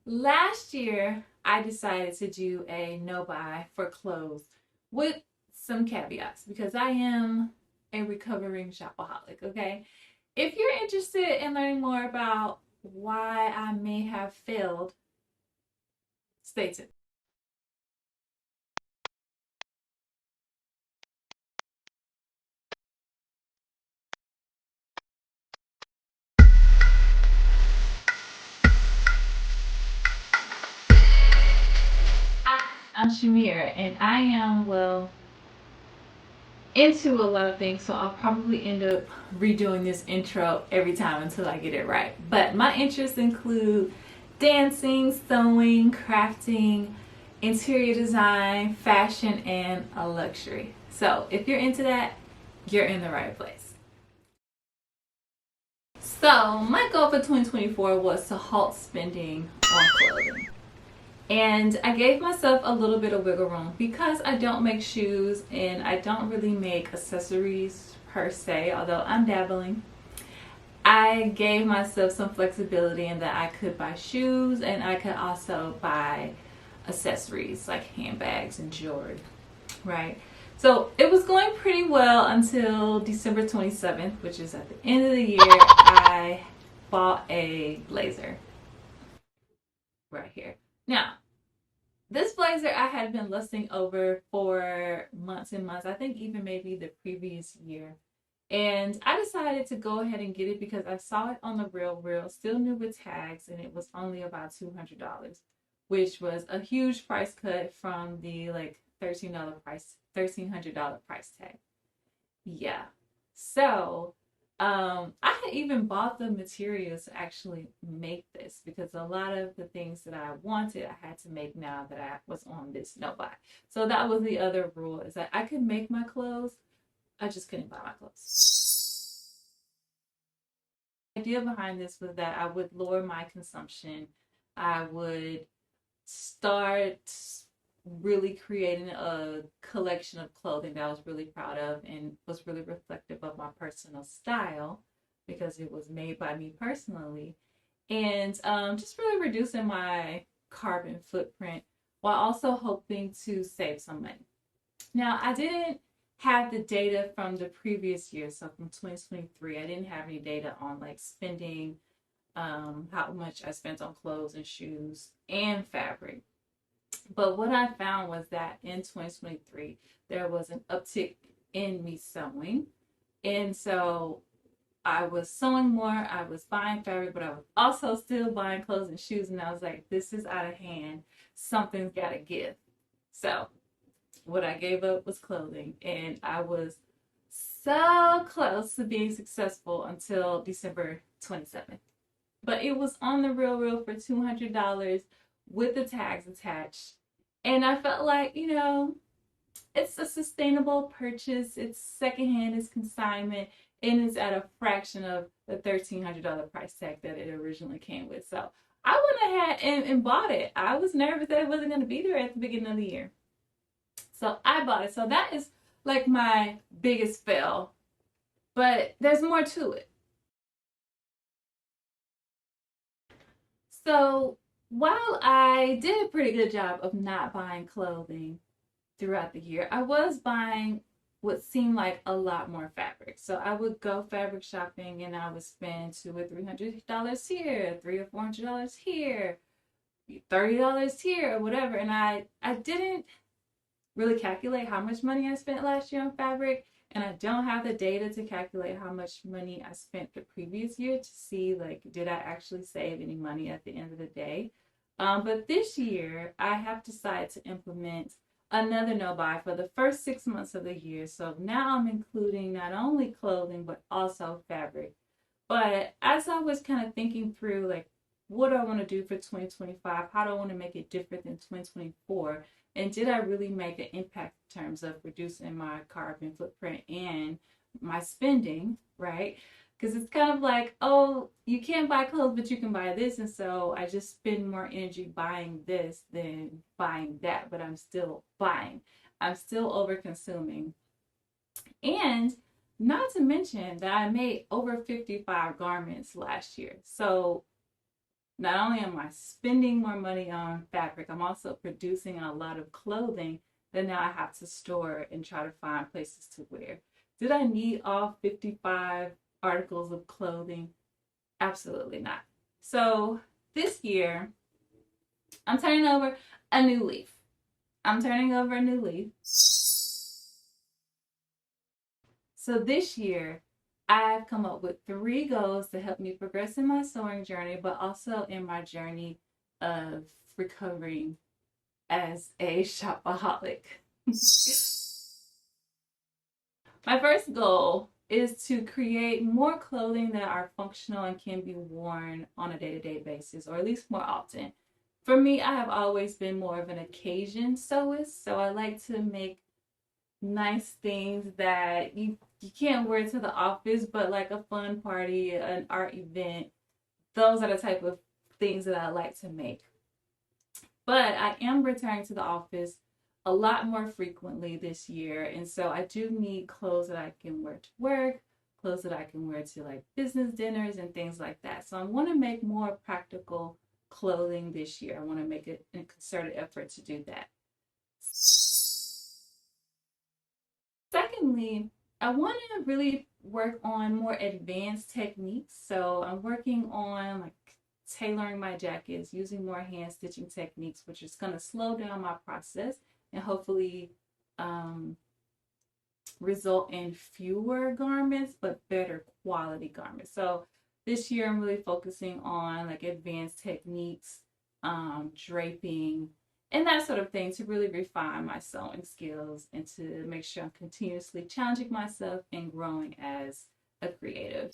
Last year, I decided to do a no buy for clothes with some caveats because I am a recovering shopaholic, okay? If you're interested in learning more about why I may have failed, stay tuned. I'm Shamira, and I am, well, into a lot of things, so I'll probably end up redoing this intro every time until I get it right. But my interests include dancing, sewing, crafting, interior design, fashion, and a luxury. So if you're into that, you're in the right place. So my goal for 2024 was to halt spending on clothing. And I gave myself a little bit of wiggle room because I don't make shoes and I don't really make accessories per se, although I'm dabbling. I gave myself some flexibility in that I could buy shoes and I could also buy accessories like handbags and jewelry, right? So it was going pretty well until December 27th, which is at the end of the year. I bought a blazer right here. Now, this blazer I had been lusting over for months and months. I think even maybe the previous year. And I decided to go ahead and get it because I saw it on the real, still new with tags, and it was only about $200, which was a huge price cut from the like $1,300 price tag. Yeah. So, I had even bought the materials to actually make this because a lot of the things that I wanted, I had to make now that I was on this no buy. So that was the other rule is that I could make my clothes, I just couldn't buy my clothes. The idea behind this was that I would lower my consumption. I would start really creating a collection of clothing that I was really proud of and was really reflective of my personal style because it was made by me personally. And just really reducing my carbon footprint while also hoping to save some money. Now, I didn't have the data from the previous year, so from 2023, I didn't have any data on like spending, how much I spent on clothes and shoes and fabric. But what I found was that in 2023, there was an uptick in me sewing. And so I was sewing more, I was buying fabric, but I was also still buying clothes and shoes. And I was like, this is out of hand. Something's got to give. So what I gave up was clothing. And I was so close to being successful until December 27th. But it was on the real for $200 with the tags attached. And I felt like, it's a sustainable purchase. It's secondhand, it's consignment, and it's at a fraction of the $1,300 price tag that it originally came with. So I went ahead and bought it. I was nervous that it wasn't going to be there at the beginning of the year. So I bought it. So that is like my biggest fail. But there's more to it. So while I did a pretty good job of not buying clothing throughout the year, I was buying what seemed like a lot more fabric. So I would go fabric shopping and I would spend $200 or $300 here, $300 or $400 here, $30 here, or whatever. And I didn't really calculate how much money I spent last year on fabric. And I don't have the data to calculate how much money I spent the previous year to see, like, did I actually save any money at the end of the day? But this year, I have decided to implement another no buy for the first 6 months of the year. So now I'm including not only clothing, but also fabric. But as I was kind of thinking through, like, what do I want to do for 2025? How do I want to make it different than 2024? And did I really make an impact in terms of reducing my carbon footprint and my spending, right? Because it's kind of like, oh, you can't buy clothes, but you can buy this. And so I just spend more energy buying this than buying that, but I'm still buying. I'm still over consuming. And not to mention that I made over 55 garments last year. So not only am I spending more money on fabric, I'm also producing a lot of clothing that now I have to store and try to find places to wear. Did I need all 55 articles of clothing? Absolutely not. So this year, I'm turning over a new leaf. I'm turning over a new leaf. So this year, I've come up with 3 goals to help me progress in my sewing journey, but also in my journey of recovering as a shopaholic. My first goal is to create more clothing that are functional and can be worn on a day-to-day basis, or at least more often. For me, I have always been more of an occasion sewist, so I like to make nice things that you can't wear to the office, but like a fun party, an art event. Those are the type of things that I like to make. But I am returning to the office a lot more frequently this year. And so I do need clothes that I can wear to work, clothes that I can wear to like business dinners and things like that. So I want to make more practical clothing this year. I want to make a concerted effort to do that. Secondly, I want to really work on more advanced techniques. So I'm working on like tailoring my jackets, using more hand stitching techniques, which is going to slow down my process and hopefully um, result in fewer garments, but better quality garments. So this year I'm really focusing on like advanced techniques, draping, and that sort of thing to really refine my sewing skills and to make sure I'm continuously challenging myself and growing as a creative.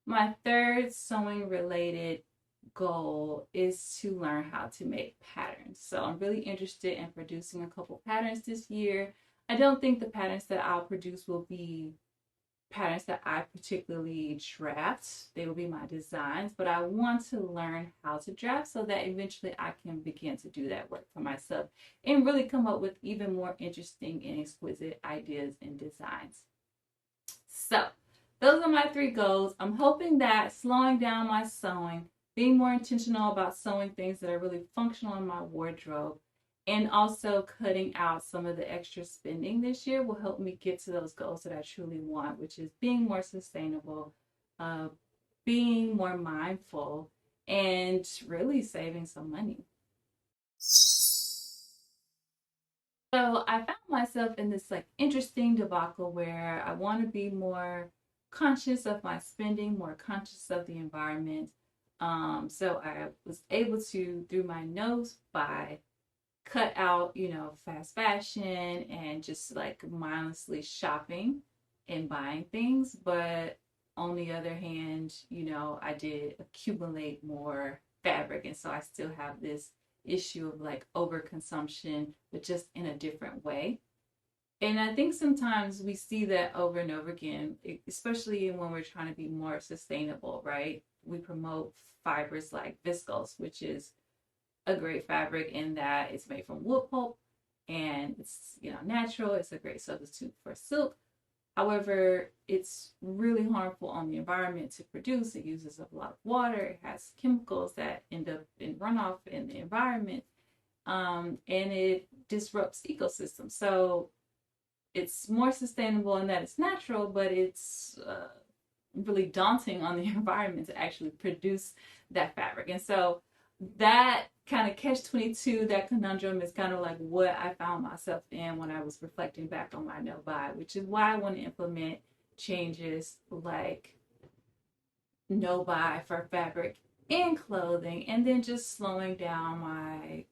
My third sewing related goal is to learn how to make patterns. So I'm really interested in producing a couple patterns this year. I don't think the patterns that I'll produce will be patterns that I particularly draft. They will be my designs, but I want to learn how to draft so that eventually I can begin to do that work for myself and really come up with even more interesting and exquisite ideas and designs. So those are my 3 goals. I'm hoping that slowing down my sewing, being more intentional about sewing things that are really functional in my wardrobe, and also cutting out some of the extra spending this year will help me get to those goals that I truly want, which is being more sustainable, uh, being more mindful, and really saving some money. So I found myself in this like interesting debacle where I want to be more conscious of my spending, more conscious of the environment. So I was able to, through my nose buy, cut out, fast fashion and just like mindlessly shopping and buying things. But on the other hand, I did accumulate more fabric. And so I still have this issue of like overconsumption, but just in a different way. And I think sometimes we see that over and over again, especially when we're trying to be more sustainable, right? We promote fibers like viscose, which is a great fabric in that it's made from wood pulp and it's natural. It's a great substitute for silk. However, it's really harmful on the environment to produce. It uses up a lot of water. It has chemicals that end up in runoff in the environment, and it disrupts ecosystems. So it's more sustainable in that it's natural, but it's really daunting on the environment to actually produce that fabric. And so that kind of catch-22, that conundrum is kind of like what I found myself in when I was reflecting back on my no buy, which is why I want to implement changes like no buy for fabric and clothing, and then just slowing down my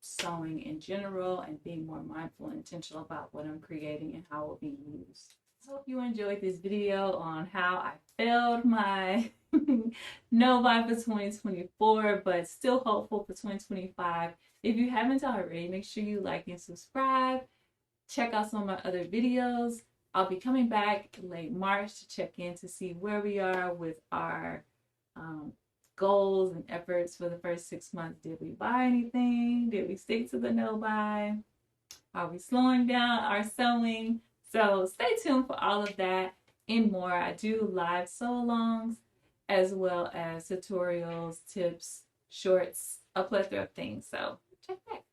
sewing in general and being more mindful and intentional about what I'm creating and how it will be used. I hope you enjoyed this video on how I failed my no buy for 2024, but still hopeful for 2025. If you haven't already, make sure you like and subscribe. Check out some of my other videos. I'll be coming back late March to check in to see where we are with our goals and efforts for the first 6 months. Did we buy anything? Did we stick to the no buy? Are we slowing down our sewing? So stay tuned for all of that and more. I do live sew alongs as well as tutorials, tips, shorts, a plethora of things. So check back.